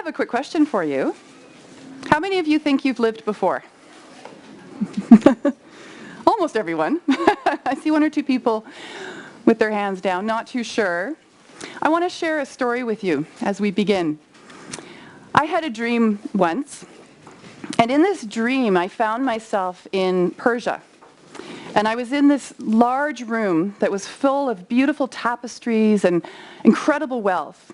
have a quick question for you. How many of you think you've lived before? Almost everyone. I see one or two people with their hands down, not too sure. I want to share a story with you as we begin. I had a dream once, and in this dream I found myself in Persia. And I was in this large room that was full of beautiful tapestries and incredible wealth.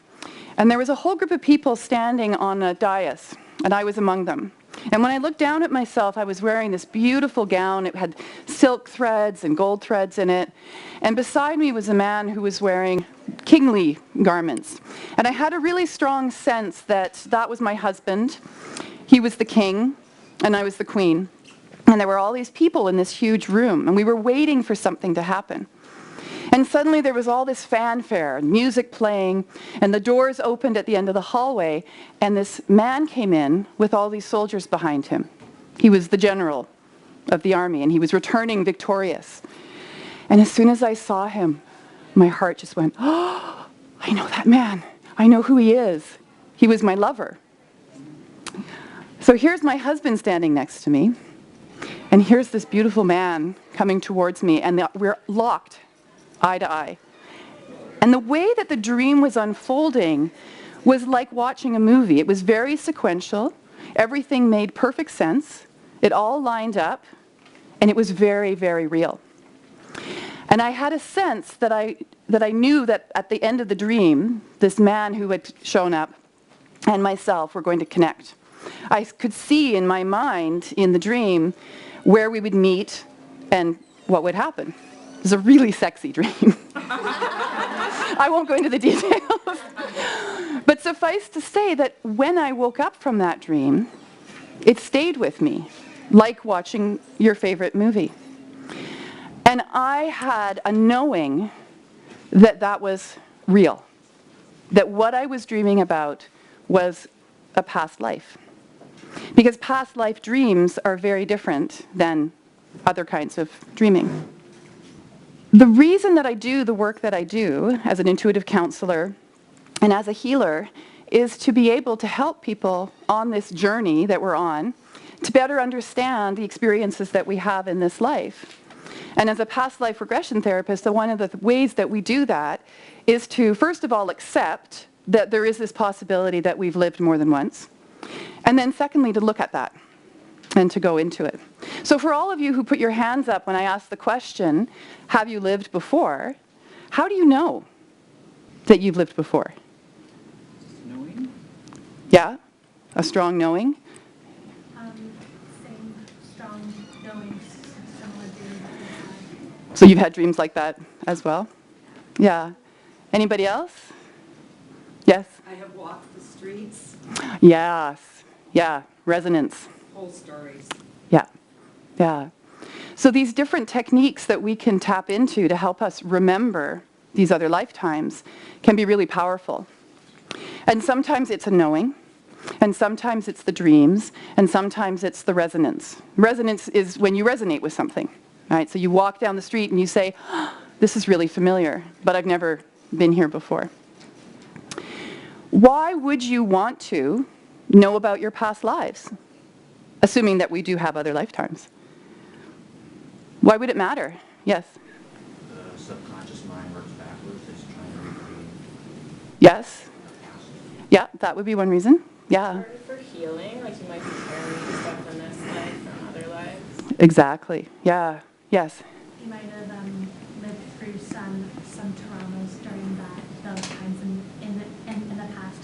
And there was a whole group of people standing on a dais, and I was among them. And when I looked down at myself, I was wearing this beautiful gown. It had silk threads and gold threads in it. And beside me was a man who was wearing kingly garments. And I had a really strong sense that that was my husband. He was the king, and I was the queen. And there were all these people in this huge room, and we were waiting for something to happen. And suddenly there was all this fanfare, and music playing, and the doors opened at the end of the hallway, and this man came in with all these soldiers behind him. He was the general of the army, and he was returning victorious. And as soon as I saw him, my heart just went, oh, I know that man. I know who he is. He was my lover. So here's my husband standing next to me, and here's this beautiful man coming towards me, and we're locked eye to eye. And the way that the dream was unfolding was like watching a movie. It was very sequential. Everything made perfect sense. It all lined up, and it was very, very real. And I had a sense that I knew that at the end of the dream, this man who had shown up and myself were going to connect. I could see in my mind, in the dream, where we would meet and what would happen. It was a really sexy dream. I won't go into the details. But suffice to say that when I woke up from that dream, it stayed with me, like watching your favorite movie. And I had a knowing that that was real, that what I was dreaming about was a past life. Because past life dreams are very different than other kinds of dreaming. The reason that I do the work that I do as an intuitive counselor and as a healer is to be able to help people on this journey that we're on to better understand the experiences that we have in this life. And as a past life regression therapist, one of the ways that we do that is to, first of all, accept that there is this possibility that we've lived more than once. And then secondly, to look at that and to go into it. So for all of you who put your hands up when I asked the question, have you lived before? How do you know that you've lived before? Knowing? Yeah? A strong knowing? Same strong knowing, similar dreams that we had. So you've had dreams like that as well? Yeah. Anybody else? Yes? I have walked the streets. Yes. Yeah. Resonance. Whole stories. Yeah. Yeah. So these different techniques that we can tap into to help us remember these other lifetimes can be really powerful. And sometimes it's a knowing, and sometimes it's the dreams, and sometimes it's the resonance. Resonance is when you resonate with something, right? So you walk down the street and you say, oh, this is really familiar, but I've never been here before. Why would you want to know about your past lives? Assuming that we do have other lifetimes. Why would it matter? Yes? The subconscious mind works backwards. It's trying to recreate Yes? the past. Yeah, that would be one reason. Yeah. Or for healing, like you might be carrying stuff in this life from other lives. Exactly. Yeah. Yes. You might have lived through some traumas during those times in the past,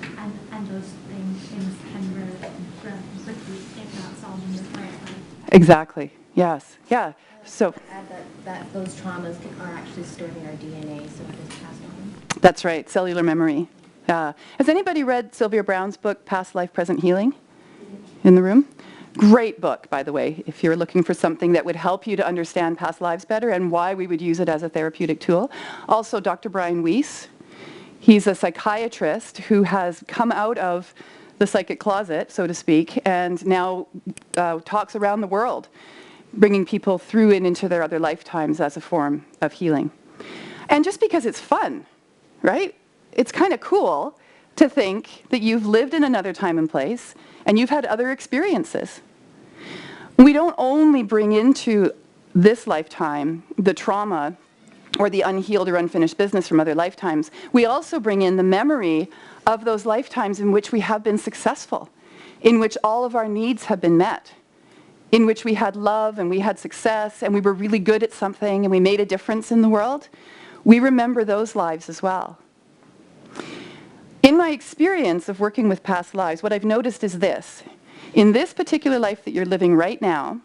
and those things can repeat if not solved in your current life. Exactly. Yes. Yeah. So Add that those traumas are actually stored in our DNA, so it is passed on. that's right. Cellular memory. Yeah. Has anybody read Sylvia Browne's book, Past Life, Present Healing? In the room? Great book, by the way, if you're looking for something that would help you to understand past lives better and why we would use it as a therapeutic tool. Also, Dr. Brian Weiss. He's a psychiatrist who has come out of the psychic closet, so to speak, and now talks around the world, bringing people through and into their other lifetimes as a form of healing. And just because it's fun, right? It's kind of cool to think that you've lived in another time and place and you've had other experiences. We don't only bring into this lifetime the trauma or the unhealed or unfinished business from other lifetimes. We also bring in the memory of those lifetimes in which we have been successful, in which all of our needs have been met, in which we had love and we had success and we were really good at something and we made a difference in the world. We remember those lives as well. In my experience of working with past lives, what I've noticed is this. In this particular life that you're living right now,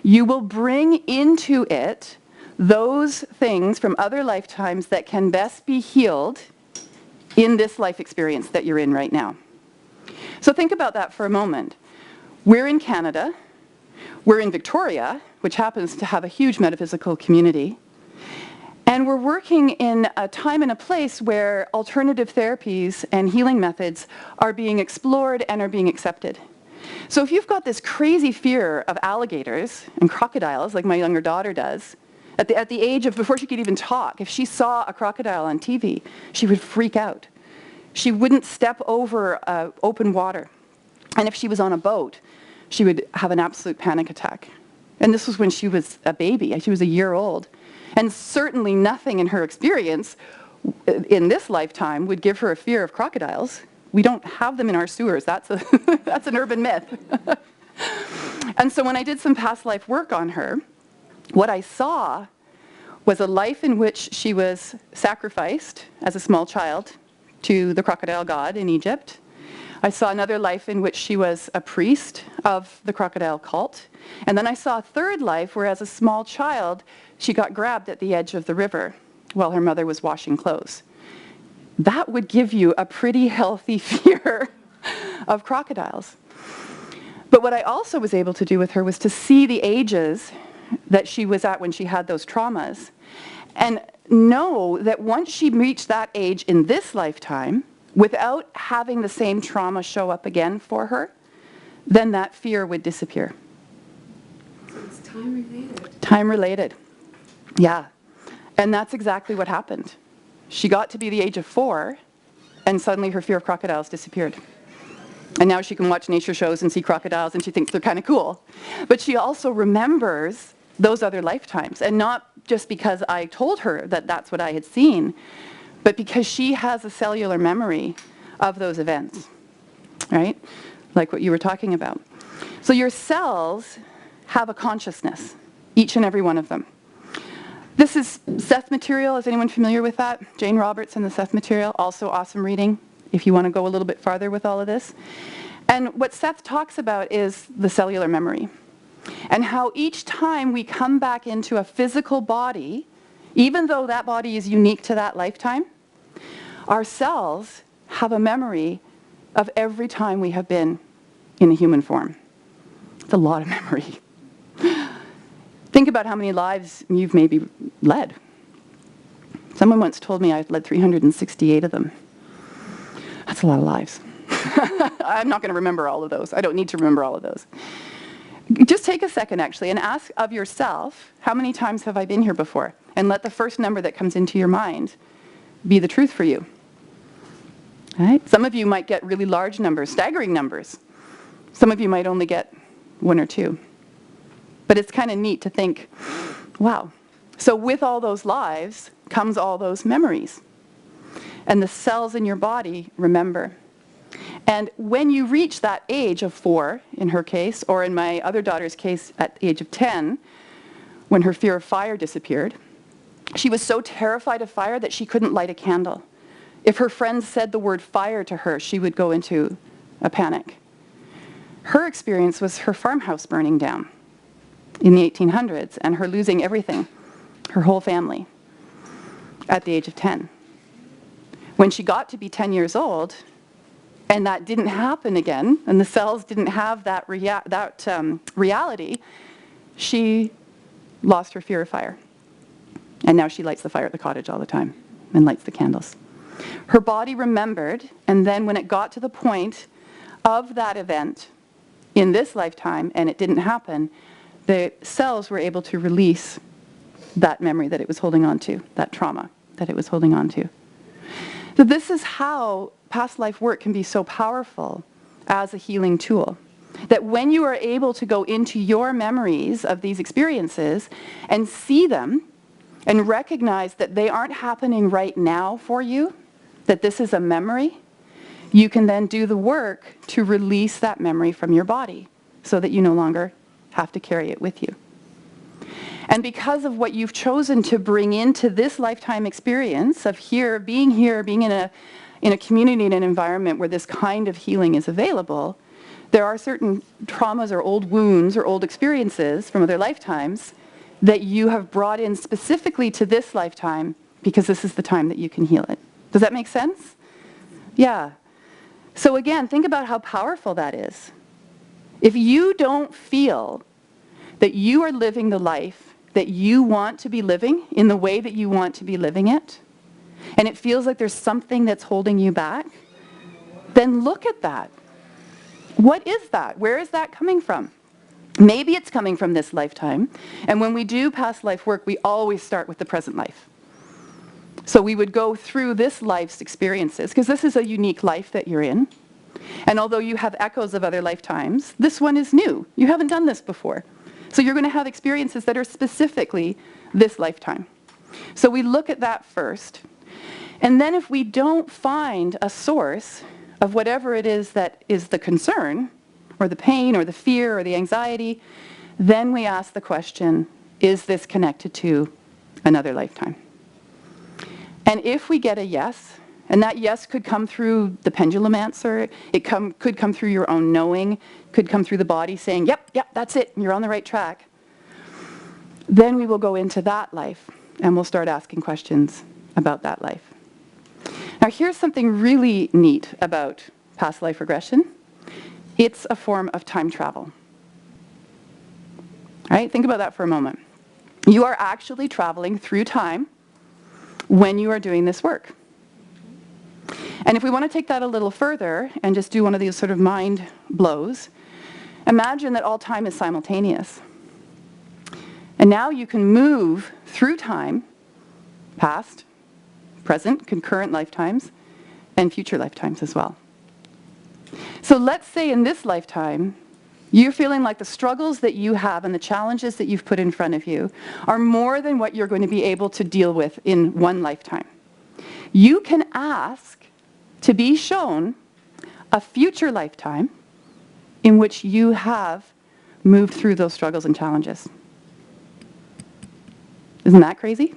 you will bring into it those things from other lifetimes that can best be healed in this life experience that you're in right now. So think about that for a moment. We're in Canada. We're in Victoria, which happens to have a huge metaphysical community. And we're working in a time and a place where alternative therapies and healing methods are being explored and are being accepted. So if you've got this crazy fear of alligators and crocodiles, like my younger daughter does, at the age of, before she could even talk, if she saw a crocodile on TV, she would freak out. She wouldn't step over open water. And if she was on a boat, she would have an absolute panic attack. And this was when she was a baby. She was a year old. And certainly nothing in her experience in this lifetime would give her a fear of crocodiles. We don't have them in our sewers. That's an urban myth. And so when I did some past life work on her, what I saw was a life in which she was sacrificed as a small child to the crocodile god in Egypt. I saw another life in which she was a priest of the crocodile cult. And then I saw a third life where as a small child, she got grabbed at the edge of the river while her mother was washing clothes. That would give you a pretty healthy fear of crocodiles. But what I also was able to do with her was to see the ages that she was at when she had those traumas and know that once she reached that age in this lifetime, without having the same trauma show up again for her, then that fear would disappear. So it's time related. Time related. Yeah. And that's exactly what happened. She got to be the age of 4, and suddenly her fear of crocodiles disappeared. And now she can watch nature shows and see crocodiles, and she thinks they're kind of cool. But she also remembers those other lifetimes, and not just because I told her that that's what I had seen, but because she has a cellular memory of those events, right? Like what you were talking about. So your cells have a consciousness, each and every one of them. This is Seth material. Is anyone familiar with that? Jane Roberts and the Seth material. Also awesome reading if you want to go a little bit farther with all of this. And what Seth talks about is the cellular memory. And how each time we come back into a physical body, even though that body is unique to that lifetime, our cells have a memory of every time we have been in a human form. It's a lot of memory. Think about how many lives you've maybe led. Someone once told me I've led 368 of them. That's a lot of lives. I'm not going to remember all of those. I don't need to remember all of those. Just take a second, actually, and ask of yourself, how many times have I been here before? And let the first number that comes into your mind be the truth for you. All right? Some of you might get really large numbers, staggering numbers. Some of you might only get 1 or 2. But it's kind of neat to think, wow. So with all those lives comes all those memories. And the cells in your body remember. And when you reach that age of 4, in her case, or in my other daughter's case at the age of 10, when her fear of fire disappeared, she was so terrified of fire that she couldn't light a candle. If her friends said the word fire to her, she would go into a panic. Her experience was her farmhouse burning down in the 1800s and her losing everything, her whole family, at the age of 10. When she got to be 10 years old, and that didn't happen again, and the cells didn't have that reality, she lost her fear of fire. And now she lights the fire at the cottage all the time and lights the candles. Her body remembered, and then when it got to the point of that event in this lifetime, and it didn't happen, the cells were able to release that memory that it was holding on to, that trauma that it was holding on to. So this is how past life work can be so powerful as a healing tool. That when you are able to go into your memories of these experiences and see them and recognize that they aren't happening right now for you, that this is a memory, you can then do the work to release that memory from your body so that you no longer have to carry it with you. And because of what you've chosen to bring into this lifetime experience of being in a community, in an environment where this kind of healing is available, there are certain traumas or old wounds or old experiences from other lifetimes that you have brought in specifically to this lifetime because this is the time that you can heal it. Does that make sense? Yeah. So again, think about how powerful that is. If you don't feel that you are living the life that you want to be living in the way that you want to be living it, and it feels like there's something that's holding you back, then look at that. What is that? Where is that coming from? Maybe it's coming from this lifetime. And when we do past life work, we always start with the present life. So we would go through this life's experiences, because this is a unique life that you're in. And although you have echoes of other lifetimes, this one is new. You haven't done this before. So you're going to have experiences that are specifically this lifetime. So we look at that first. And then if we don't find a source of whatever it is that is the concern, or the pain, or the fear, or the anxiety, then we ask the question, is this connected to another lifetime? And if we get a yes, and that yes could come through the pendulum answer, could come through your own knowing, could come through the body saying, yep, that's it, you're on the right track. Then we will go into that life, and we'll start asking questions about that life. Now here's something really neat about past life regression. It's a form of time travel. Right? Think about that for a moment. You are actually traveling through time when you are doing this work. And if we want to take that a little further and just do one of these sort of mind blows, imagine that all time is simultaneous. And now you can move through time, past, present, concurrent lifetimes, and future lifetimes as well. So let's say in this lifetime, you're feeling like the struggles that you have and the challenges that you've put in front of you are more than what you're going to be able to deal with in one lifetime. You can ask to be shown a future lifetime in which you have moved through those struggles and challenges. Isn't that crazy?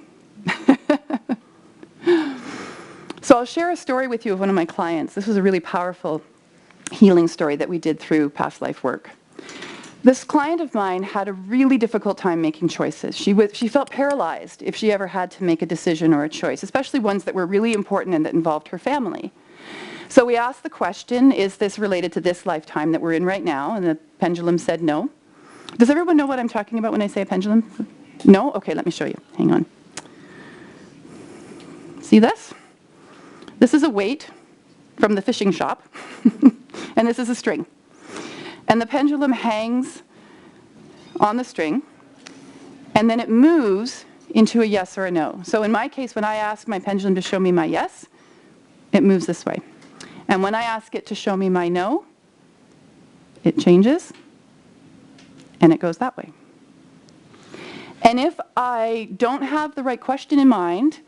So I'll share a story with you of one of my clients. This was a really powerful healing story that we did through past life work. This client of mine had a really difficult time making choices. She felt paralyzed if she ever had to make a decision or a choice, especially ones that were really important and that involved her family. So we asked the question, is this related to this lifetime that we're in right now? And the pendulum said no. Does everyone know what I'm talking about when I say a pendulum? No? Okay, let me show you. Hang on. See this? This is a weight from the fishing shop, and this is a string. And the pendulum hangs on the string, and then it moves into a yes or a no. So in my case, when I ask my pendulum to show me my yes, it moves this way. And when I ask it to show me my no, it changes, and it goes that way. And if I don't have the right question in mind,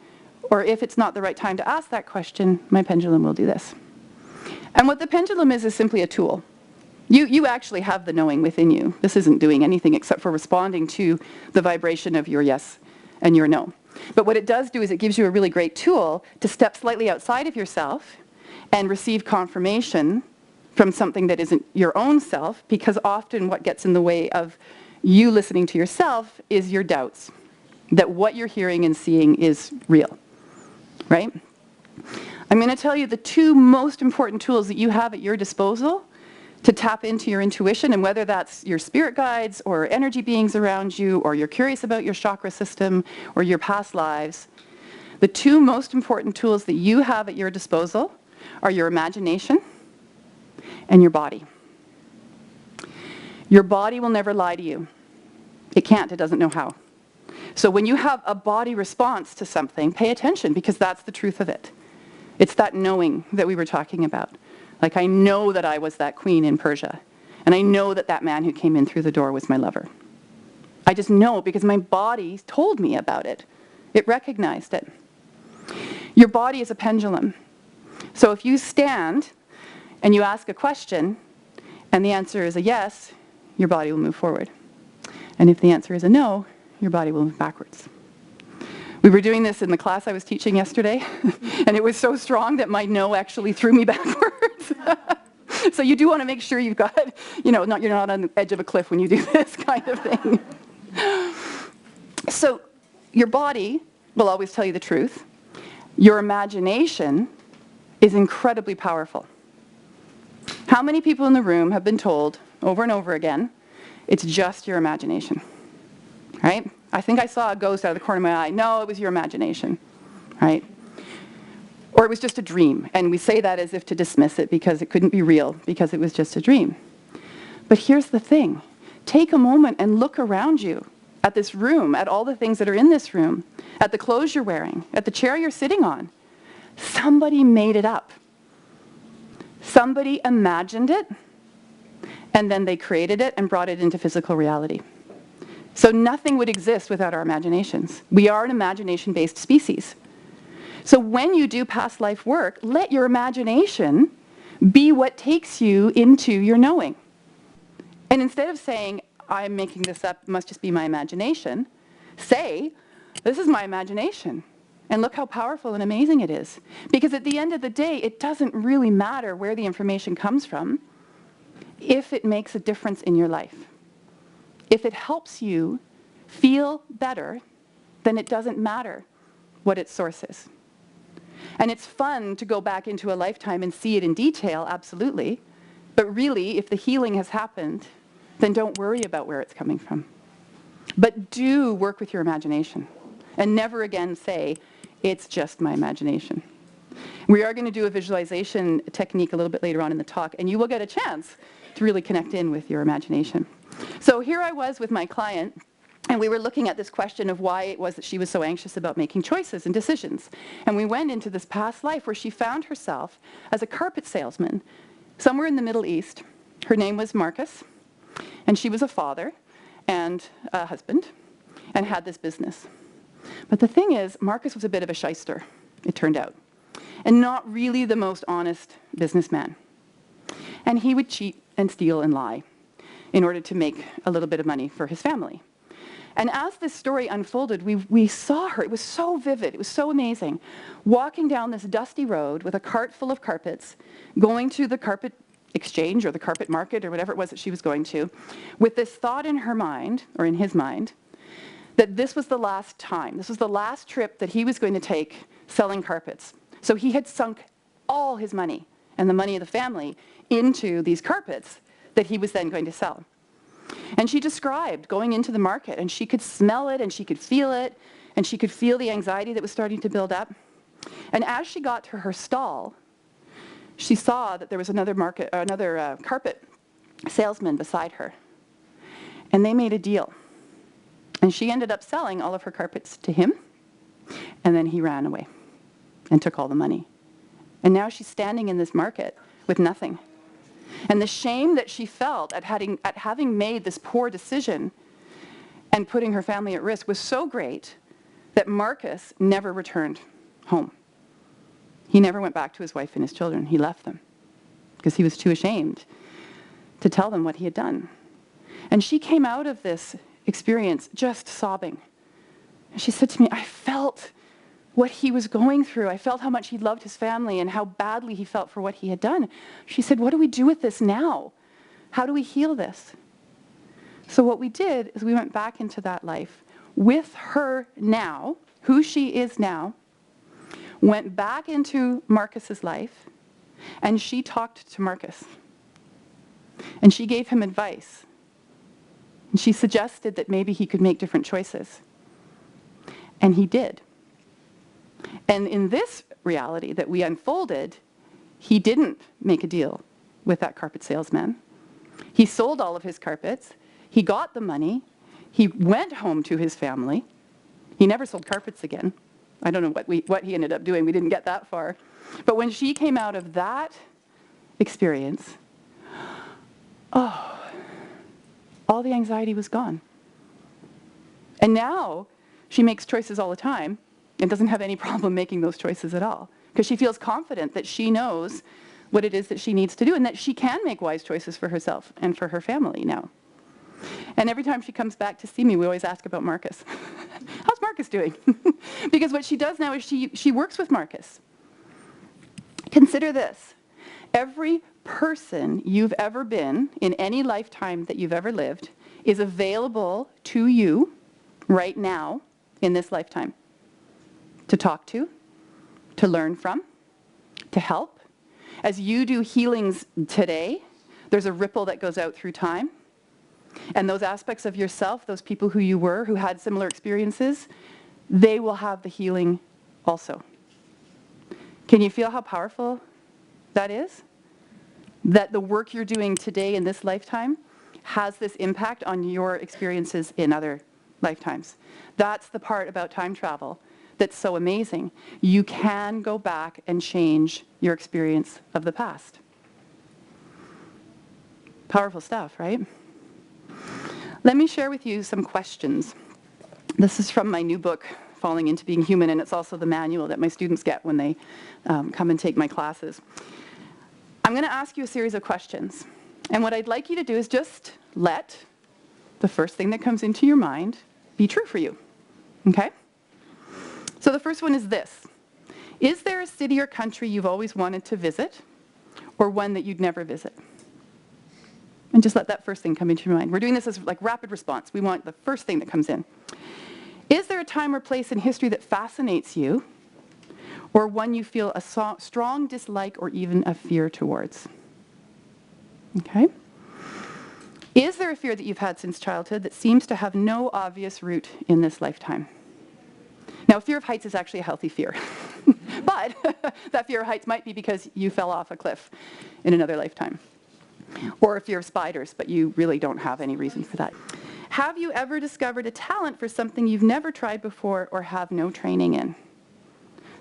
or if it's not the right time to ask that question, my pendulum will do this. And what the pendulum is simply a tool. You actually have the knowing within you. This isn't doing anything except for responding to the vibration of your yes and your no. But what it does do is it gives you a really great tool to step slightly outside of yourself and receive confirmation from something that isn't your own self, because often what gets in the way of you listening to yourself is your doubts that what you're hearing and seeing is real. Right? I'm going to tell you the two most important tools that you have at your disposal to tap into your intuition, and whether that's your spirit guides or energy beings around you, or you're curious about your chakra system or your past lives, the two most important tools that you have at your disposal are your imagination and your body. Your body will never lie to you. It can't, it doesn't know how. So when you have a body response to something, pay attention, because that's the truth of it. It's that knowing that we were talking about. Like, I know that I was that queen in Persia. And I know that that man who came in through the door was my lover. I just know because my body told me about it. It recognized it. Your body is a pendulum. So if you stand and you ask a question and the answer is a yes, your body will move forward. And if the answer is a no, your body will move backwards. We were doing this in the class I was teaching yesterday, and it was so strong that my no actually threw me backwards. So you do want to make sure you've got, you're not on the edge of a cliff when you do this kind of thing. So your body will always tell you the truth. Your imagination is incredibly powerful. How many people in the room have been told over and over again, it's just your imagination, right? I think I saw a ghost out of the corner of my eye. No, it was your imagination, right? Or it was just a dream. And we say that as if to dismiss it because it couldn't be real, because it was just a dream. But here's the thing. Take a moment and look around you at this room, at all the things that are in this room, at the clothes you're wearing, at the chair you're sitting on. Somebody made it up. Somebody imagined it, and then they created it and brought it into physical reality. So nothing would exist without our imaginations. We are an imagination-based species. So when you do past life work, let your imagination be what takes you into your knowing. And instead of saying, I'm making this up, it must just be my imagination, say, this is my imagination. And look how powerful and amazing it is. Because at the end of the day, it doesn't really matter where the information comes from if it makes a difference in your life. If it helps you feel better, then it doesn't matter what its source is. And it's fun to go back into a lifetime and see it in detail, absolutely. But really, if the healing has happened, then don't worry about where it's coming from. But do work with your imagination. And never again say, it's just my imagination. We are going to do a visualization technique a little bit later on in the talk, and you will get a chance to really connect in with your imagination. So here I was with my client, and we were looking at this question of why it was that she was so anxious about making choices and decisions. And we went into this past life where she found herself as a carpet salesman somewhere in the Middle East. Her name was Marcus, and she was a father and a husband and had this business. But the thing is, Marcus was a bit of a shyster, it turned out, and not really the most honest businessman. And he would cheat and steal and lie in order to make a little bit of money for his family. And as this story unfolded, we saw her, it was so vivid, it was so amazing, walking down this dusty road with a cart full of carpets, going to the carpet exchange or the carpet market or whatever it was that she was going to, with this thought in her mind, or in his mind, that this was the last time, this was the last trip that he was going to take selling carpets. So he had sunk all his money and the money of the family into these carpets that he was then going to sell. And she described going into the market, and she could smell it, and she could feel it, and she could feel the anxiety that was starting to build up. And as she got to her stall, she saw that there was another carpet salesman beside her. And they made a deal. And she ended up selling all of her carpets to him, and then he ran away and took all the money. And now she's standing in this market with nothing. And the shame that she felt at having made this poor decision and putting her family at risk was so great that Marcus never returned home. He never went back to his wife and his children. He left them because he was too ashamed to tell them what he had done. And she came out of this experience just sobbing. And she said to me, I felt what he was going through. I felt how much he loved his family and how badly he felt for what he had done. She said, what do we do with this now? How do we heal this? So what we did is we went back into that life with her now, who she is now, went back into Marcus's life, and she talked to Marcus. And she gave him advice. And she suggested that maybe he could make different choices. And he did. And in this reality that we unfolded, he didn't make a deal with that carpet salesman. He sold all of his carpets. He got the money. He went home to his family. He never sold carpets again. I don't know what he ended up doing. We didn't get that far. But when she came out of that experience, oh, all the anxiety was gone. And now she makes choices all the time and doesn't have any problem making those choices at all, because she feels confident that she knows what it is that she needs to do and that she can make wise choices for herself and for her family now. And every time she comes back to see me, we always ask about Marcus. How's Marcus doing? Because what she does now is she works with Marcus. Consider this. Every person you've ever been in any lifetime that you've ever lived is available to you right now in this lifetime to talk to learn from, to help. As you do healings today, there's a ripple that goes out through time. And those aspects of yourself, those people who you were, who had similar experiences, they will have the healing also. Can you feel how powerful that is? That the work you're doing today in this lifetime has this impact on your experiences in other lifetimes. That's the part about time travel that's so amazing. You can go back and change your experience of the past. Powerful stuff, right? Let me share with you some questions. This is from my new book, Falling into Being Human, and it's also the manual that my students get when they come and take my classes. I'm going to ask you a series of questions. And what I'd like you to do is just let the first thing that comes into your mind be true for you. Okay? So the first one is this. Is there a city or country you've always wanted to visit, or one that you'd never visit? And just let that first thing come into your mind. We're doing this as like rapid response. We want the first thing that comes in. Is there a time or place in history that fascinates you, or one you feel a strong dislike or even a fear towards? Okay. Is there a fear that you've had since childhood that seems to have no obvious root in this lifetime? Now, fear of heights is actually a healthy fear. But that fear of heights might be because you fell off a cliff in another lifetime. Or a fear of spiders, but you really don't have any reason for that. Have you ever discovered a talent for something you've never tried before or have no training in?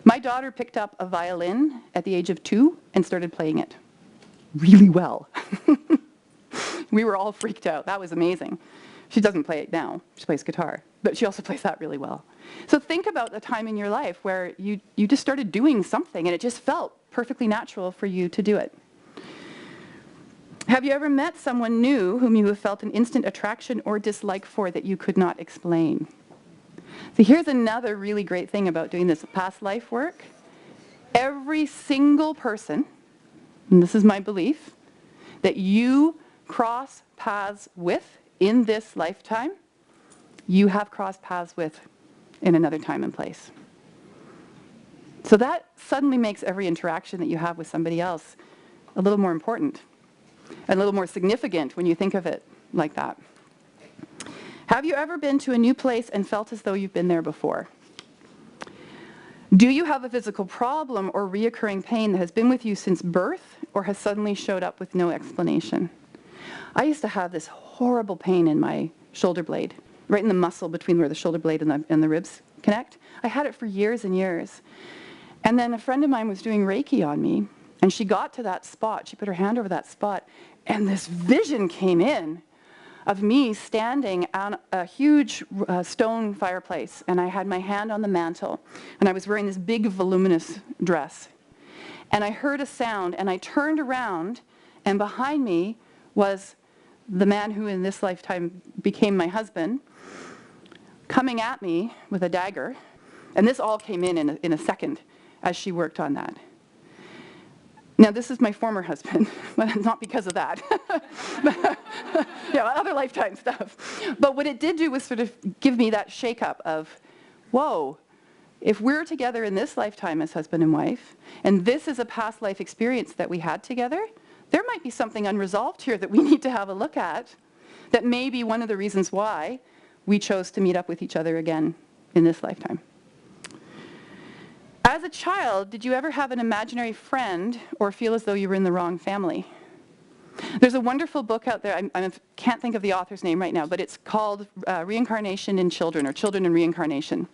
My daughter picked up a violin at the age of 2 and started playing it really well. We were all freaked out. That was amazing. She doesn't play it now. She plays guitar, but she also plays that really well. So think about the time in your life where you just started doing something and it just felt perfectly natural for you to do it. Have you ever met someone new whom you have felt an instant attraction or dislike for that you could not explain? So here's another really great thing about doing this past life work. Every single person, and this is my belief, that you cross paths with in this lifetime, you have crossed paths with in another time and place. So that suddenly makes every interaction that you have with somebody else a little more important and a little more significant when you think of it like that. Have you ever been to a new place and felt as though you've been there before? Do you have a physical problem or reoccurring pain that has been with you since birth or has suddenly showed up with no explanation? I used to have this horrible pain in my shoulder blade, right in the muscle between where the shoulder blade and the ribs connect. I had it for years and years. And then a friend of mine was doing Reiki on me, and she got to that spot. She put her hand over that spot, and this vision came in of me standing on a huge stone fireplace, and I had my hand on the mantle, and I was wearing this big voluminous dress. And I heard a sound, and I turned around, and behind me was the man who in this lifetime became my husband, coming at me with a dagger. And this all came in a second as she worked on that. Now, this is my former husband, but not because of that. Yeah, other lifetime stuff. But what it did do was sort of give me that shake-up of, whoa, if we're together in this lifetime as husband and wife, and this is a past life experience that we had together, there might be something unresolved here that we need to have a look at that may be one of the reasons why we chose to meet up with each other again in this lifetime. As a child, did you ever have an imaginary friend or feel as though you were in the wrong family? There's a wonderful book out there, I can't think of the author's name right now, but it's called Reincarnation in Children, or Children in Reincarnation.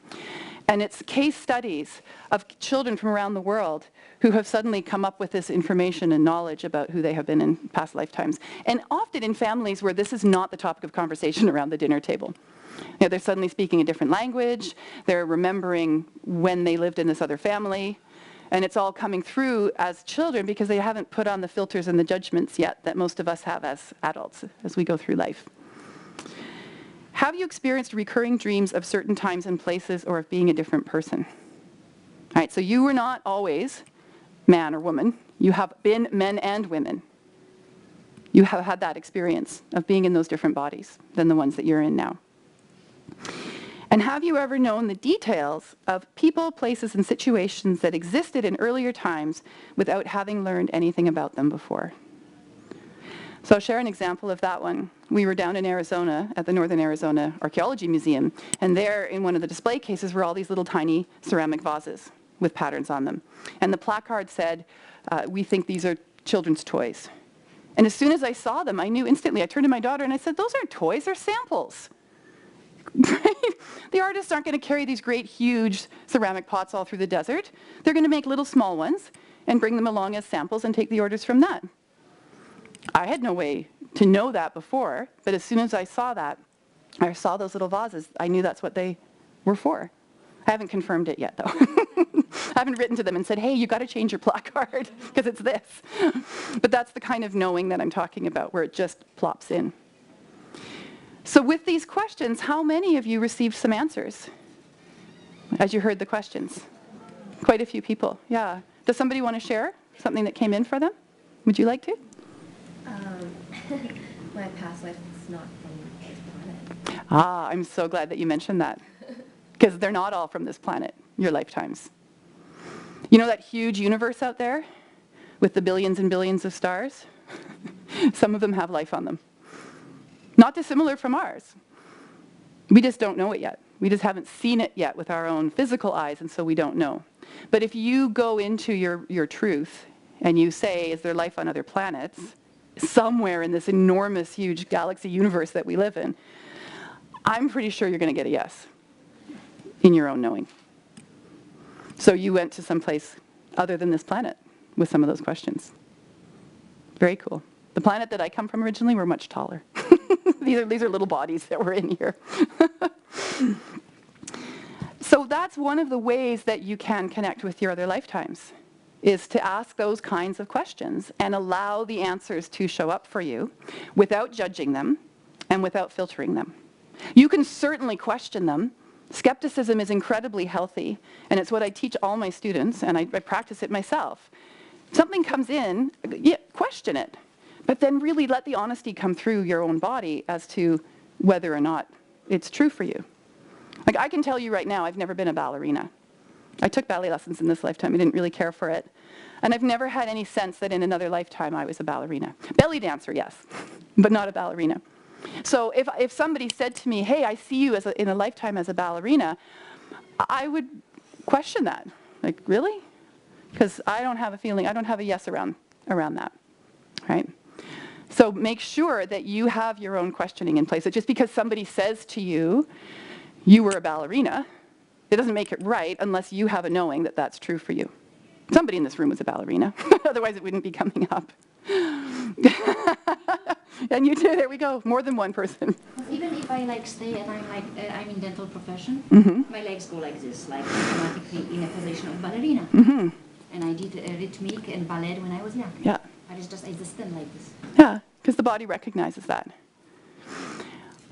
And it's case studies of children from around the world who have suddenly come up with this information and knowledge about who they have been in past lifetimes. And often in families where this is not the topic of conversation around the dinner table. You know, they're suddenly speaking a different language, they're remembering when they lived in this other family, and it's all coming through as children because they haven't put on the filters and the judgments yet that most of us have as adults as we go through life. Have you experienced recurring dreams of certain times and places or of being a different person? All right, so you were not always man or woman. You have been men and women. You have had that experience of being in those different bodies than the ones that you're in now. And have you ever known the details of people, places, and situations that existed in earlier times without having learned anything about them before? So I'll share an example of that one. We were down in Arizona at the Northern Arizona Archaeology Museum, and there in one of the display cases were all these little tiny ceramic vases with patterns on them. And the placard said, we think these are children's toys. And as soon as I saw them, I knew instantly. I turned to my daughter and I said, those aren't toys, they're samples. Right? The artists aren't going to carry these great, huge ceramic pots all through the desert. They're going to make little small ones and bring them along as samples and take the orders from that. I had no way to know that before, but as soon as I saw that, I saw those little vases, I knew that's what they were for. I haven't confirmed it yet, though. I haven't written to them and said, hey, you got to change your placard because it's this. But that's the kind of knowing that I'm talking about, where it just plops in. So with these questions, how many of you received some answers as you heard the questions? Quite a few people, yeah. Does somebody want to share something that came in for them? Would you like to? My past life is not from this planet. Ah, I'm so glad that you mentioned that. Because they're not all from this planet, your lifetimes. You know that huge universe out there with the billions and billions of stars? Some of them have life on them. Not dissimilar from ours. We just don't know it yet. We just haven't seen it yet with our own physical eyes, and so we don't know. But if you go into your truth and you say, is there life on other planets, somewhere in this enormous, huge galaxy universe that we live in, I'm pretty sure you're going to get a yes in your own knowing. So you went to some place other than this planet with some of those questions. Very cool. The planet that I come from originally, we're much taller. These are little bodies that were in here. So that's one of the ways that you can connect with your other lifetimes, is to ask those kinds of questions and allow the answers to show up for you without judging them and without filtering them. You can certainly question them. Skepticism is incredibly healthy, and it's what I teach all my students, and I practice it myself. Something comes in, yeah, question it, but then really let the honesty come through your own body as to whether or not it's true for you. Like, I can tell you right now, I've never been a ballerina. I took ballet lessons in this lifetime. I didn't really care for it. And I've never had any sense that in another lifetime I was a ballerina. Belly dancer, yes, but not a ballerina. So if somebody said to me, hey, I see you in a lifetime as a ballerina, I would question that. Like, really? Because I don't have a feeling, I don't have a yes around that, right? So make sure that you have your own questioning in place. That just because somebody says to you, you were a ballerina, it doesn't make it right unless you have a knowing that that's true for you. Somebody in this room was a ballerina. Otherwise, it wouldn't be coming up. And you too, there we go, more than one person. Even if I stay and I'm in dental profession, my legs go like this, automatically in a position of ballerina. And I did rhythmic and ballet when I was young. Yeah. I was just existing like this. Yeah, because the body recognizes that.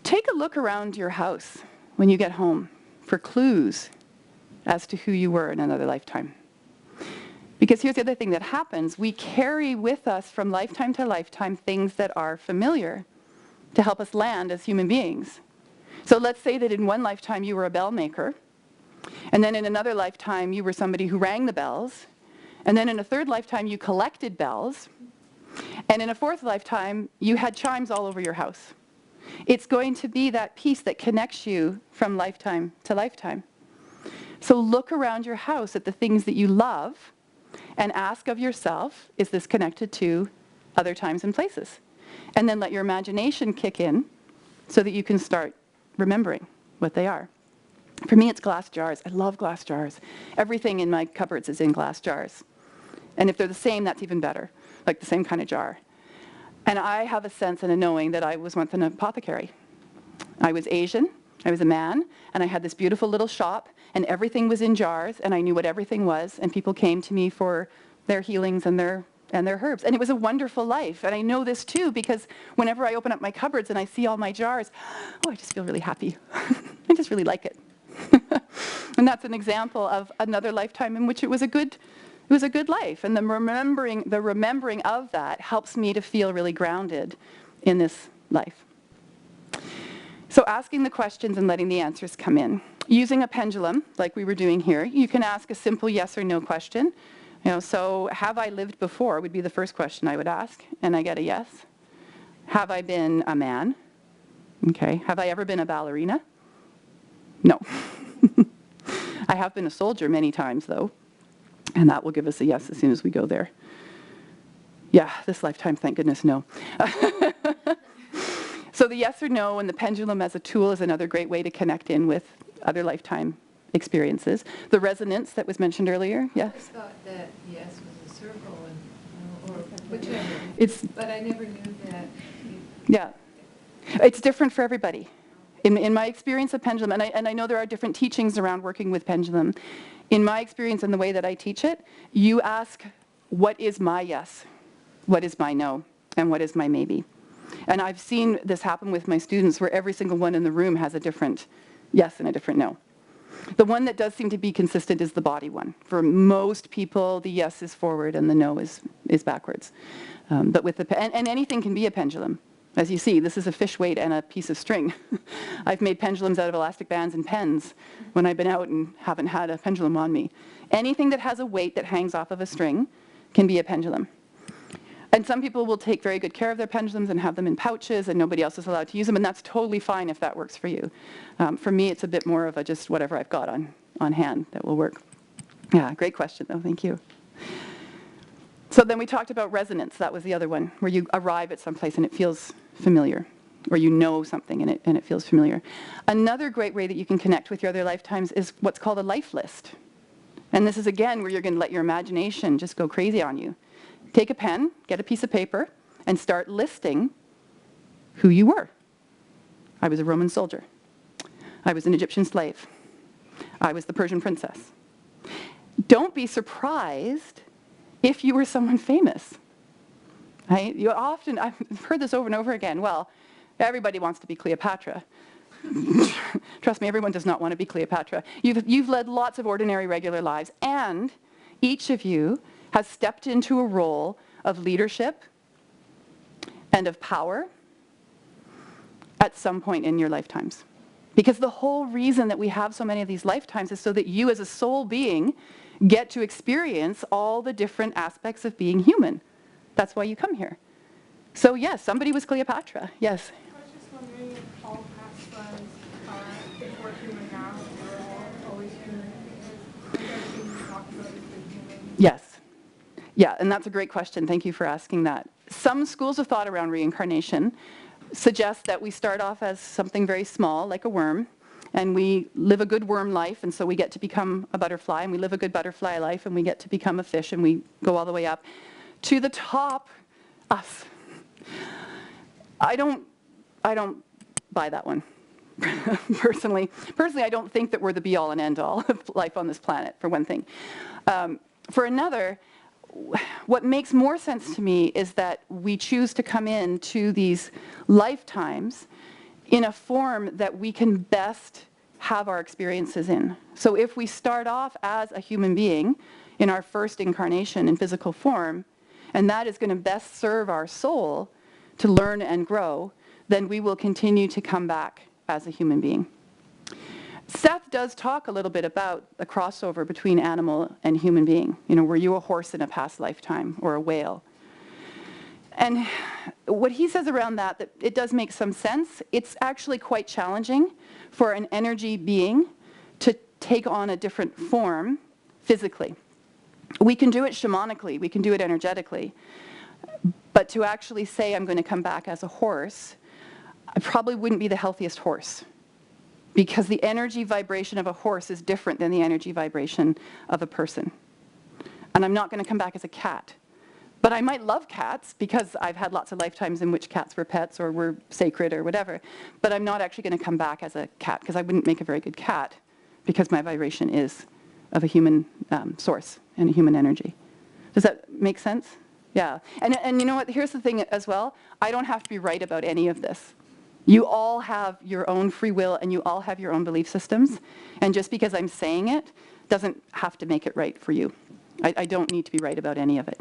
Take a look around your house when you get home for clues as to who you were in another lifetime. Because here's the other thing that happens. We carry with us from lifetime to lifetime things that are familiar to help us land as human beings. So let's say that in one lifetime you were a bell maker, and then in another lifetime you were somebody who rang the bells, and then in a third lifetime you collected bells, and in a fourth lifetime you had chimes all over your house. It's going to be that piece that connects you from lifetime to lifetime. So look around your house at the things that you love and ask of yourself, is this connected to other times and places? And then let your imagination kick in so that you can start remembering what they are. For me, it's glass jars. I love glass jars. Everything in my cupboards is in glass jars. And if they're the same, that's even better, like the same kind of jar. And I have a sense and a knowing that I was once an apothecary. I was Asian, I was a man, and I had this beautiful little shop, and everything was in jars, and I knew what everything was, and people came to me for their healings and their herbs. And it was a wonderful life. And I know this too, because whenever I open up my cupboards and I see all my jars, I just feel really happy. I just really like it. And that's an example of another lifetime in which it was a good life. And the remembering of that helps me to feel really grounded in this life. So asking the questions and letting the answers come in. Using a pendulum, like we were doing here, you can ask a simple yes or no question. So have I lived before would be the first question I would ask, and I get a yes. Have I been a man? Okay. Have I ever been a ballerina? No. I have been a soldier many times, though, and that will give us a yes as soon as we go there. Yeah, this lifetime, thank goodness, no. So the yes or no and the pendulum as a tool is another great way to connect in with other lifetime experiences. The resonance that was mentioned earlier, I yes? always thought that yes was a circle, or whichever. But I never knew that. Yeah. It's different for everybody. In my experience of pendulum, and I know there are different teachings around working with pendulum, in my experience and the way that I teach it, you ask, what is my yes? What is my no? And what is my maybe? And I've seen this happen with my students where every single one in the room has a different yes and a different no. The one that does seem to be consistent is the body one. For most people, the yes is forward and the no is backwards. But with and anything can be a pendulum. As you see, this is a fish weight and a piece of string. I've made pendulums out of elastic bands and pens when I've been out and haven't had a pendulum on me. Anything that has a weight that hangs off of a string can be a pendulum. And some people will take very good care of their pendulums and have them in pouches and nobody else is allowed to use them, and that's totally fine if that works for you. For me, it's a bit more of a just whatever I've got on hand that will work. Yeah, great question though, thank you. So then we talked about resonance. That was the other one, where you arrive at some place and it feels familiar, or you know something and it feels familiar. Another great way that you can connect with your other lifetimes is what's called a life list. And this is, again, where you're going to let your imagination just go crazy on you. Take a pen, get a piece of paper, and start listing who you were. I was a Roman soldier. I was an Egyptian slave. I was the Persian princess. Don't be surprised if you were someone famous. Right? I've heard this over and over again. Well, everybody wants to be Cleopatra. Trust me, everyone does not want to be Cleopatra. You've led lots of ordinary, regular lives, and each of you has stepped into a role of leadership and of power at some point in your lifetimes. Because the whole reason that we have so many of these lifetimes is so that you as a soul being get to experience all the different aspects of being human. That's why you come here. So yes, somebody was Cleopatra, yes. I was just wondering if all past lives before human now, we're all always human, because everything you talk about is the human. Yes. Yeah, and that's a great question. Thank you for asking that. Some schools of thought around reincarnation suggest that we start off as something very small, like a worm, and we live a good worm life, and so we get to become a butterfly, and we live a good butterfly life, and we get to become a fish, and we go all the way up to the top, us. I don't buy that one. Personally, I don't think that we're the be-all and end-all of life on this planet, for one thing. For another, what makes more sense to me is that we choose to come into these lifetimes in a form that we can best have our experiences in. So if we start off as a human being in our first incarnation in physical form, and that is going to best serve our soul to learn and grow, then we will continue to come back as a human being. Seth does talk a little bit about the crossover between animal and human being. Were you a horse in a past lifetime or a whale? And what he says around that it does make some sense. It's actually quite challenging for an energy being to take on a different form physically. We can do it shamanically, we can do it energetically, but to actually say I'm going to come back as a horse, I probably wouldn't be the healthiest horse. because the energy vibration of a horse is different than the energy vibration of a person. And I'm not going to come back as a cat. But I might love cats because I've had lots of lifetimes in which cats were pets or were sacred or whatever. But I'm not actually going to come back as a cat because I wouldn't make a very good cat because my vibration is of a human source and a human energy. Does that make sense? Yeah. And you know what? Here's the thing as well. I don't have to be right about any of this. You all have your own free will and you all have your own belief systems. And just because I'm saying it doesn't have to make it right for you. I don't need to be right about any of it.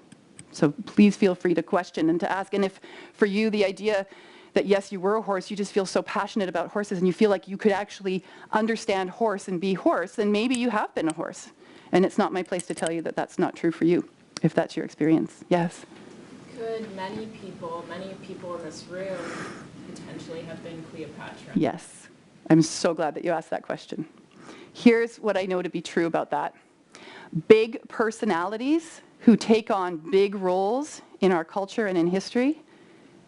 So please feel free to question and to ask. And if for you the idea that yes, you were a horse, you just feel so passionate about horses and you feel like you could actually understand horse and be horse, then maybe you have been a horse. And it's not my place to tell you that that's not true for you, if that's your experience. Yes? Could many people in this room potentially have been Cleopatra? Yes. I'm so glad that you asked that question. Here's what I know to be true about that. Big personalities who take on big roles in our culture and in history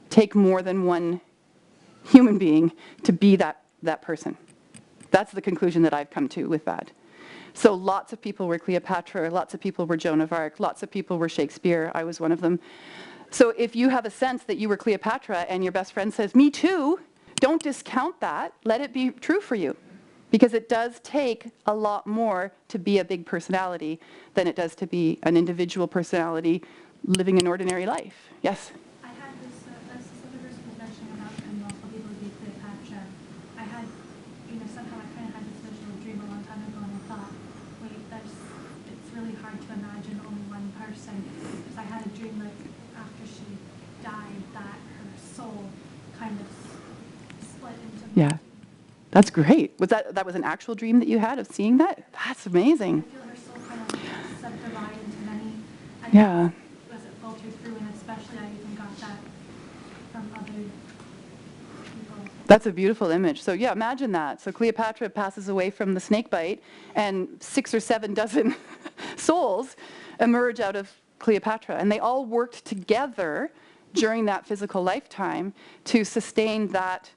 take more than one human being to be that person. That's the conclusion that I've come to with that. So lots of people were Cleopatra, lots of people were Joan of Arc, lots of people were Shakespeare. I was one of them. So if you have a sense that you were Cleopatra and your best friend says, me too, don't discount that. Let it be true for you. Because it does take a lot more to be a big personality than it does to be an individual personality living an ordinary life. Yes? I had this other possession about multiple people to be Cleopatra. I had, somehow I kind of had this visual dream a long time ago, and I thought, wait, it's really hard to imagine only one person. Because I had a dream like after she died that her soul kind of split into Yeah. That's great. That was an actual dream that you had of seeing that? That's amazing. I feel her soul kind of subdivide into many. Yeah. Was it filtered through, and especially I even got that from other people. That's a beautiful image. So yeah, imagine that. So Cleopatra passes away from the snake bite, and 6 or 7 dozen souls emerge out of Cleopatra. And they all worked together during that physical lifetime to sustain that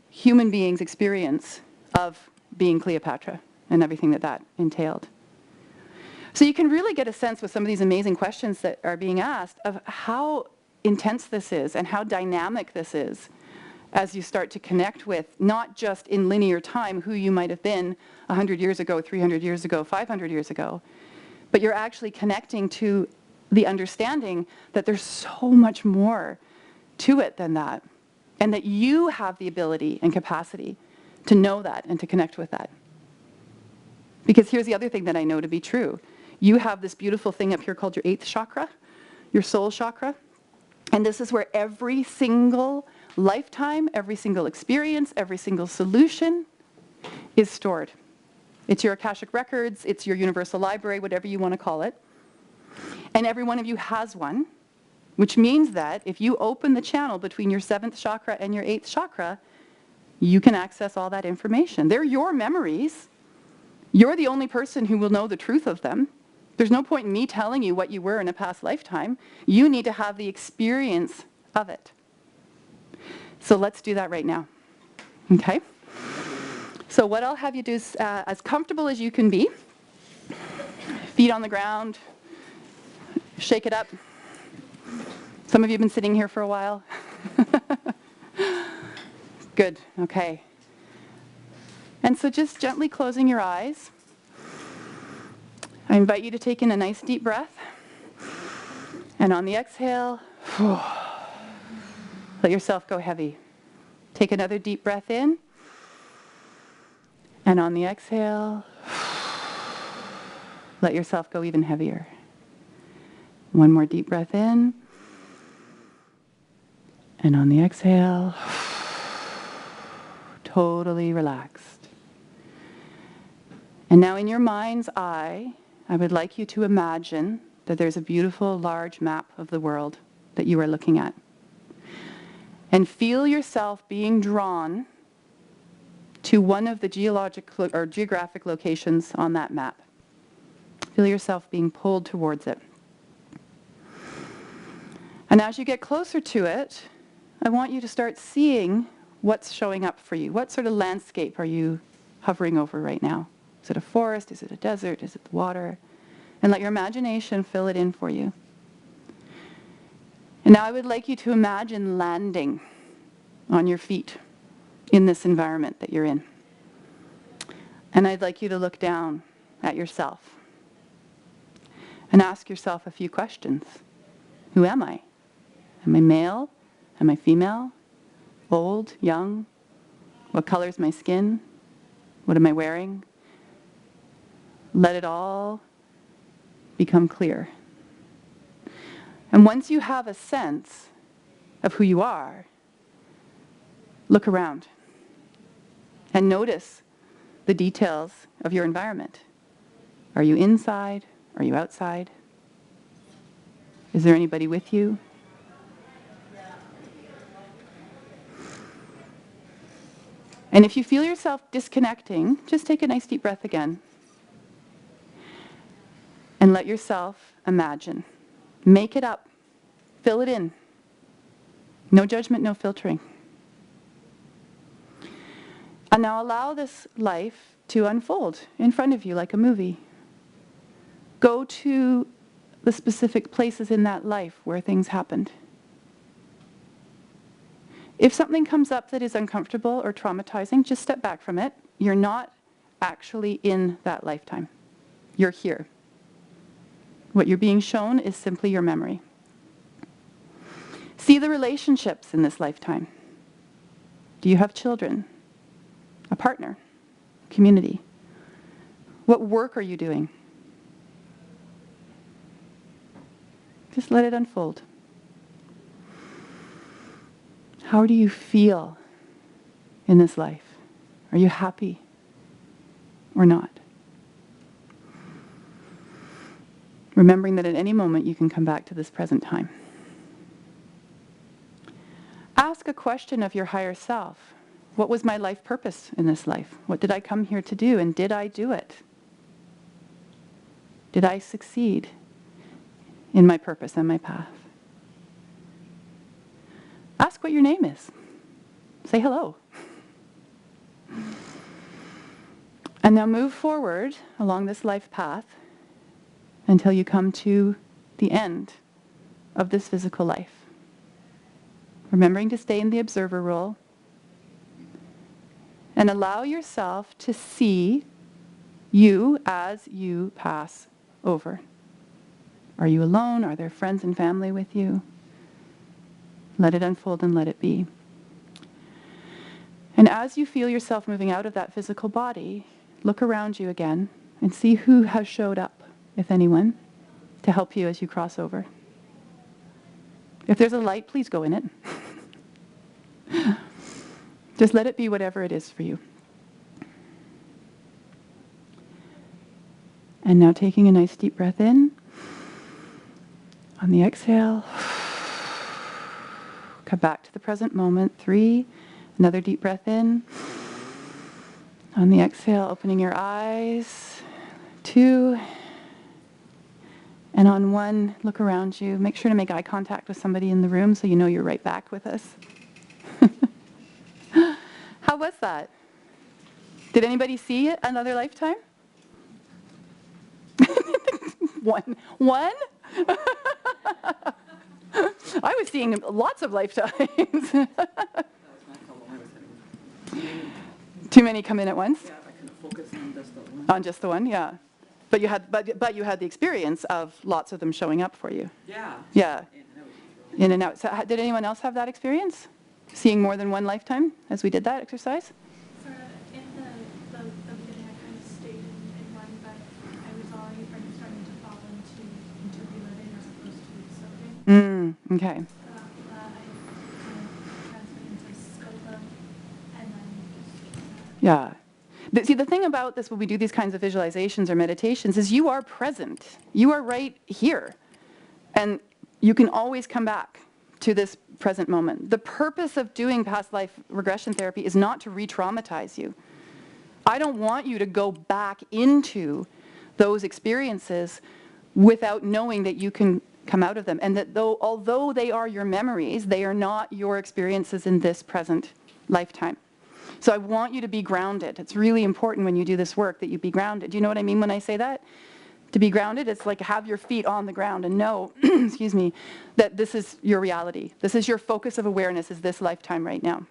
human being's experience of being Cleopatra and everything that entailed. So you can really get a sense with some of these amazing questions that are being asked of how intense this is and how dynamic this is as you start to connect with, not just in linear time, who you might have been 100 years ago, 300 years ago, 500 years ago, but you're actually connecting to the understanding that there's so much more to it than that. And that you have the ability and capacity to know that and to connect with that. Because here's the other thing that I know to be true. You have this beautiful thing up here called your 8th chakra, your soul chakra. And this is where every single lifetime, every single experience, every single solution is stored. It's your Akashic records, it's your universal library, whatever you want to call it. And every one of you has one. Which means that if you open the channel between your 7th chakra and your 8th chakra, you can access all that information. They're your memories. You're the only person who will know the truth of them. There's no point in me telling you what you were in a past lifetime. You need to have the experience of it. So let's do that right now. Okay? So what I'll have you do is as comfortable as you can be. Feet on the ground. Shake it up. Some of you have been sitting here for a while. Good, okay. And so just gently closing your eyes. I invite you to take in a nice deep breath. And on the exhale, let yourself go heavy. Take another deep breath in. And on the exhale, let yourself go even heavier. One more deep breath in. And on the exhale, totally relaxed. And now in your mind's eye, I would like you to imagine that there's a beautiful large map of the world that you are looking at. And feel yourself being drawn to one of the geological or geographic locations on that map. Feel yourself being pulled towards it. And as you get closer to it, I want you to start seeing what's showing up for you. What sort of landscape are you hovering over right now? Is it a forest? Is it a desert? Is it the water? And let your imagination fill it in for you. And now I would like you to imagine landing on your feet in this environment that you're in. And I'd like you to look down at yourself and ask yourself a few questions. Who am I? Am I male? Am I female? Old? Young? What color is my skin? What am I wearing? Let it all become clear. And once you have a sense of who you are, look around and notice the details of your environment. Are you inside? Are you outside? Is there anybody with you? And if you feel yourself disconnecting, just take a nice deep breath again. And let yourself imagine. Make it up. Fill it in. No judgment, no filtering. And now allow this life to unfold in front of you like a movie. Go to the specific places in that life where things happened. If something comes up that is uncomfortable or traumatizing, just step back from it. You're not actually in that lifetime. You're here. What you're being shown is simply your memory. See the relationships in this lifetime. Do you have children? A partner? Community? What work are you doing? Just let it unfold. How do you feel in this life? Are you happy or not? Remembering that at any moment you can come back to this present time. Ask a question of your higher self. What was my life purpose in this life? What did I come here to do, and did I do it? Did I succeed in my purpose and my path? Ask what your name is. Say hello. And now move forward along this life path until you come to the end of this physical life. Remembering to stay in the observer role. And allow yourself to see you as you pass over. Are you alone? Are there friends and family with you? Let it unfold and let it be. And as you feel yourself moving out of that physical body, look around you again and see who has showed up, if anyone, to help you as you cross over. If there's a light, please go in it. Just let it be whatever it is for you. And now taking a nice deep breath in. On the exhale, come back to the present moment. 3, another deep breath in. On the exhale, opening your eyes. 2, and on 1, look around you. Make sure to make eye contact with somebody in the room so you know you're right back with us. How was that? Did anybody see it another lifetime? One? I was seeing lots of lifetimes. Too many come in at once? Yeah, I can focus on just the one. On just the one, yeah. But you had the experience of lots of them showing up for you. Yeah. Yeah. In and out. In and out. So did anyone else have that experience? Seeing more than one lifetime as we did that exercise? Sort of in the beginning, I kind of stayed in one, but I was already starting to fall into reliving as opposed to soaking. Okay. So after that, I kind of transferred into scope of, and then just Yeah. See, the thing about this when we do these kinds of visualizations or meditations is you are present. You are right here. And you can always come back to this present moment. The purpose of doing past life regression therapy is not to re-traumatize you. I don't want you to go back into those experiences without knowing that you can come out of them. And that although they are your memories, they are not your experiences in this present lifetime. So I want you to be grounded. It's really important when you do this work that you be grounded. Do you know what I mean when I say that? To be grounded, it's like have your feet on the ground and know, excuse me, that this is your reality. This is your focus of awareness is this lifetime right now.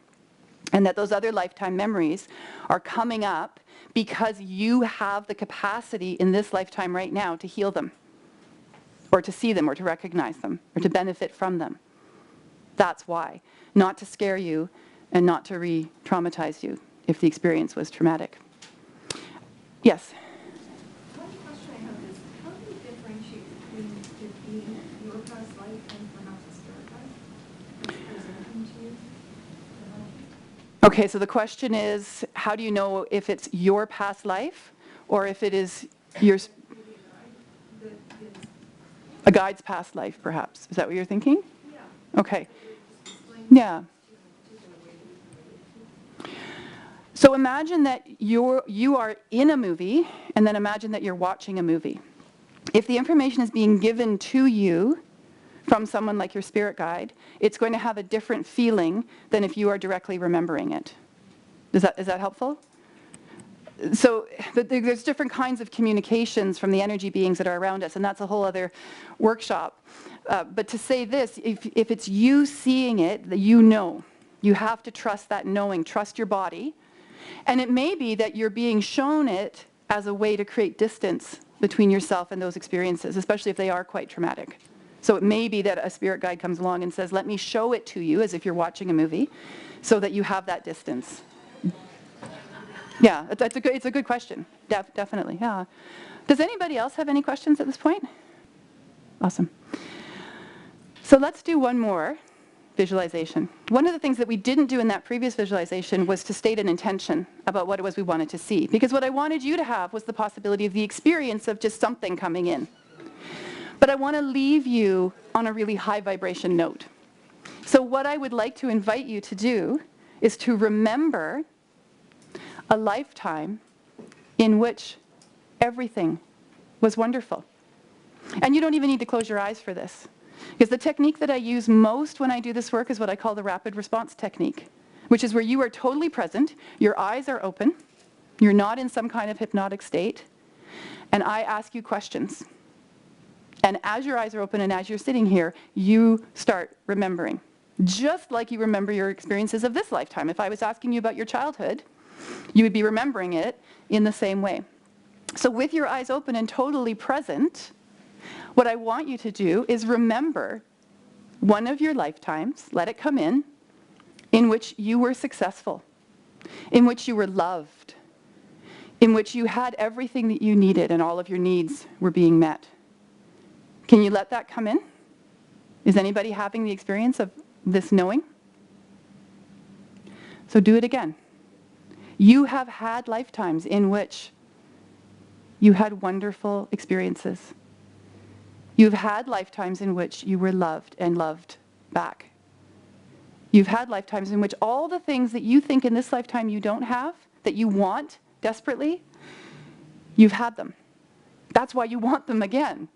And that those other lifetime memories are coming up because you have the capacity in this lifetime right now to heal them, or to see them, or to recognize them, or to benefit from them. That's why. Not to scare you and not to re-traumatize you if the experience was traumatic. Yes? One question I have is, how do you differentiate between it being your past life and perhaps a spirit guide presenting to you? Okay, so the question is, how do you know if it's your past life or if it is your, a guide's past life, perhaps? Is that what you're thinking? Yeah. Okay. Yeah. So imagine that you are in a movie, and then imagine that you're watching a movie. If the information is being given to you from someone like your spirit guide, it's going to have a different feeling than if you are directly remembering it. Is that helpful? So there's different kinds of communications from the energy beings that are around us, and that's a whole other workshop. But to say this, if it's you seeing it, that you know. You have to trust that knowing, trust your body. And it may be that you're being shown it as a way to create distance between yourself and those experiences, especially if they are quite traumatic. So it may be that a spirit guide comes along and says, let me show it to you, as if you're watching a movie, so that you have that distance. Yeah, it's a good question. Definitely, yeah. Does anybody else have any questions at this point? Awesome. So let's do one more visualization. One of the things that we didn't do in that previous visualization was to state an intention about what it was we wanted to see. Because what I wanted you to have was the possibility of the experience of just something coming in. But I want to leave you on a really high vibration note. So what I would like to invite you to do is to remember a lifetime in which everything was wonderful. And you don't even need to close your eyes for this. Because the technique that I use most when I do this work is what I call the rapid response technique, which is where you are totally present, your eyes are open, you're not in some kind of hypnotic state, and I ask you questions. And as your eyes are open and as you're sitting here, you start remembering. Just like you remember your experiences of this lifetime. If I was asking you about your childhood, you would be remembering it in the same way. So with your eyes open and totally present, what I want you to do is remember one of your lifetimes, let it come in which you were successful, in which you were loved, in which you had everything that you needed and all of your needs were being met. Can you let that come in? Is anybody having the experience of this knowing? So do it again. You have had lifetimes in which you had wonderful experiences. You've had lifetimes in which you were loved and loved back. You've had lifetimes in which all the things that you think in this lifetime you don't have, that you want desperately, you've had them. That's why you want them again.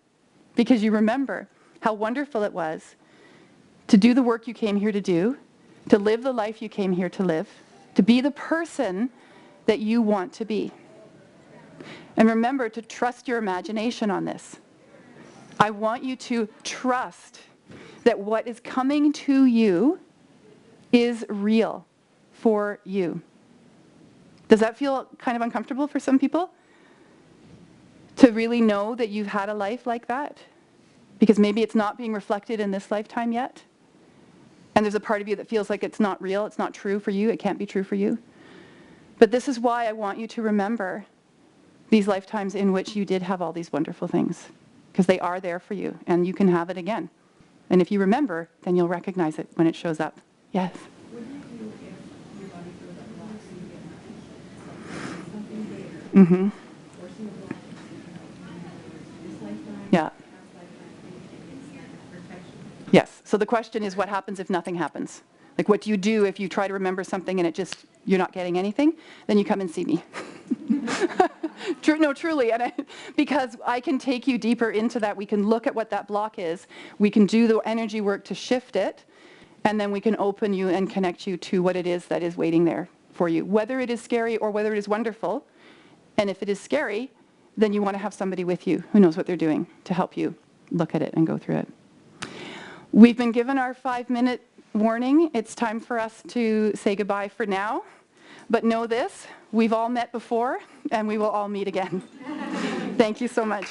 Because you remember how wonderful it was to do the work you came here to do, to live the life you came here to live, to be the person that you want to be. And remember to trust your imagination on this. I want you to trust that what is coming to you is real for you. Does that feel kind of uncomfortable for some people? To really know that you've had a life like that? Because maybe it's not being reflected in this lifetime yet. And there's a part of you that feels like it's not real, it's not true for you, it can't be true for you. But this is why I want you to remember these lifetimes in which you did have all these wonderful things. Because they are there for you, and you can have it again. And if you remember, then you'll recognize it when it shows up. Yes? What do you do if your body feels like blocks and you get nothing? Something bigger. Mm-hmm. Or some of the this lifetime, Yeah. past lifetime, it's like protection. Yes. So the question is, what happens if nothing happens? Like, what do you do if you try to remember something and you're not getting anything? Then you come and see me. No, truly, because I can take you deeper into that. We can look at what that block is. We can do the energy work to shift it, and then we can open you and connect you to what it is that is waiting there for you, whether it is scary or whether it is wonderful. And if it is scary, then you want to have somebody with you who knows what they're doing to help you look at it and go through it. We've been given our 5-minute warning. It's time for us to say goodbye for now. But know this, we've all met before, and we will all meet again. Thank you so much.